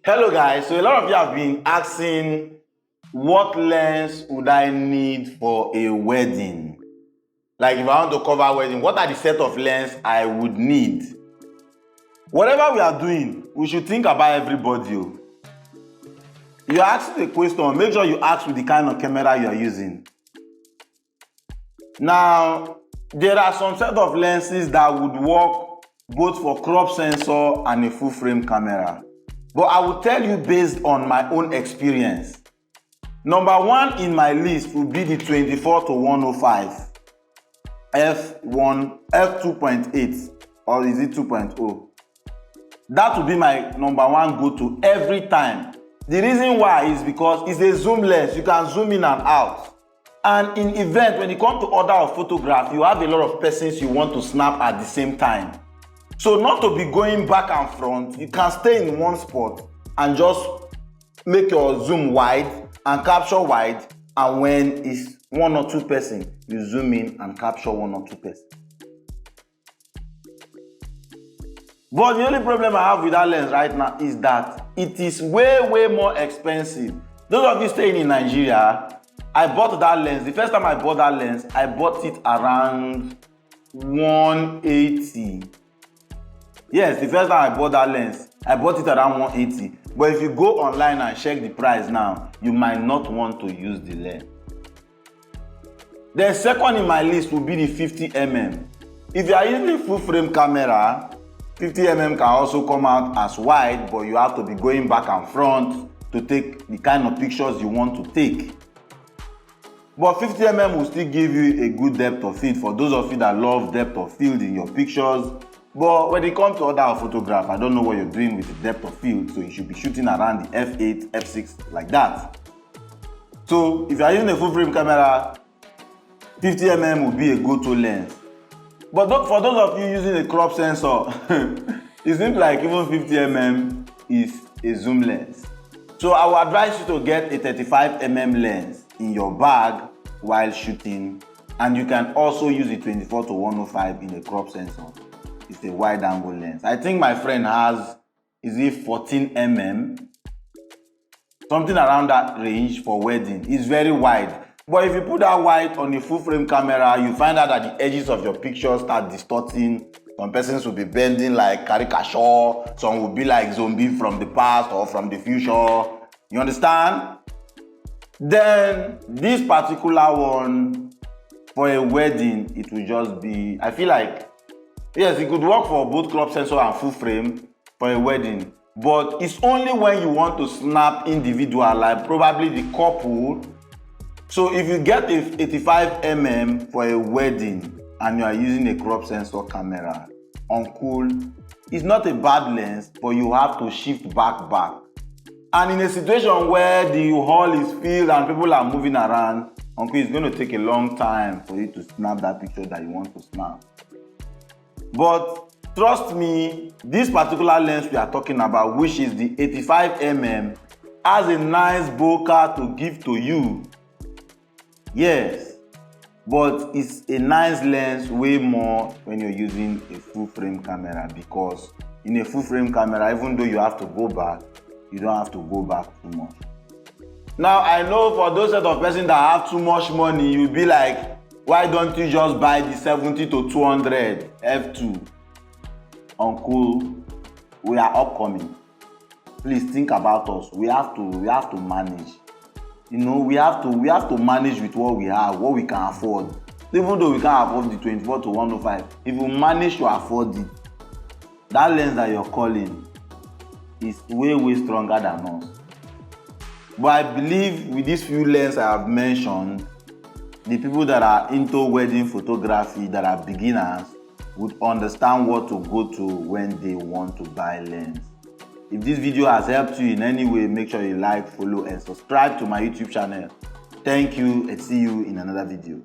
Hello guys, so a lot of you have been asking what lens would I need for a wedding? Like if I want to cover wedding, what are the set of lens I would need? Whatever we are doing, we should think about everybody. You are asking a question, make sure you ask with the kind of camera you are using. Now, there are some set of lenses that would work both for crop sensor and a full frame camera. But I will tell you based on my own experience. Number one in my list would be the 24-105 f2.8 or is it 2.0? That would be my number one go-to every time. The reason why is because it's a zoom lens. You can zoom in and out. And in event, when you come to order of photograph, you have a lot of persons you want to snap at the same time. So not to be going back and front, you can stay in one spot and just make your zoom wide and capture wide, and when it's one or two person, you zoom in and capture one or two person. But the only problem I have with that lens right now is that it is way more expensive. Those of you staying in Nigeria, I bought that lens. The first time I bought that lens, I bought it around 180. Yes, the first time I bought that lens, I bought it around 180. But if you go online and check the price now, you might not want to use the lens. The second in my list will be the 50mm. If you are using a full frame camera, 50mm can also come out as wide, but you have to be going back and front to take the kind of pictures you want to take. But 50mm will still give you a good depth of field for those of you that love depth of field in your pictures. But when it comes to order photograph, I don't know what you're doing with the depth of field, so you should be shooting around the f8, f6 like that. So if you're using a full frame camera, 50mm will be a go-to lens. But for those of you using a crop sensor, it seems like even 50mm is a zoom lens. So I would advise you to get a 35mm lens in your bag while shooting, and you can also use the 24-105 in a crop sensor. It's a wide angle lens. I think my friend has, is it 14mm? Something around that range for wedding. It's very wide. But if you put that wide on a full frame camera, you find out that the edges of your picture start distorting. Some persons will be bending like caricature. Some will be like zombie from the past or from the future. You understand? Then this particular one, for a wedding, it will just be, I feel like, yes, it could work for both crop sensor and full frame for a wedding. But it's only when you want to snap individual, like probably the couple. So if you get a 85mm for a wedding and you are using a crop sensor camera, uncool, it's not a bad lens, but you have to shift back. And in a situation where the hall is filled and people are moving around, uncool, it's going to take a long time for you to snap that picture that you want to snap. But trust me, this particular lens we are talking about, which is the 85mm, has a nice bokeh to give to you. Yes, but it's a nice lens way more when you're using a full frame camera, because in a full frame camera, even though you have to go back, you don't have to go back too much. Now, I know for those set of persons that have too much money, you'll be like, why don't you just buy the 70-200 f2? Uncle, we are upcoming. Please think about us. We have to manage. You know, we have to manage with what we have, what we can afford. Even though we can't afford the 24-105, if you manage to afford it, that lens that you're calling is way stronger than us. But I believe with these few lenses I have mentioned, the people that are into wedding photography, that are beginners, would understand what to go to when they want to buy lens. If this video has helped you in any way, make sure you like, follow, and subscribe to my YouTube channel. Thank you, and see you in another video.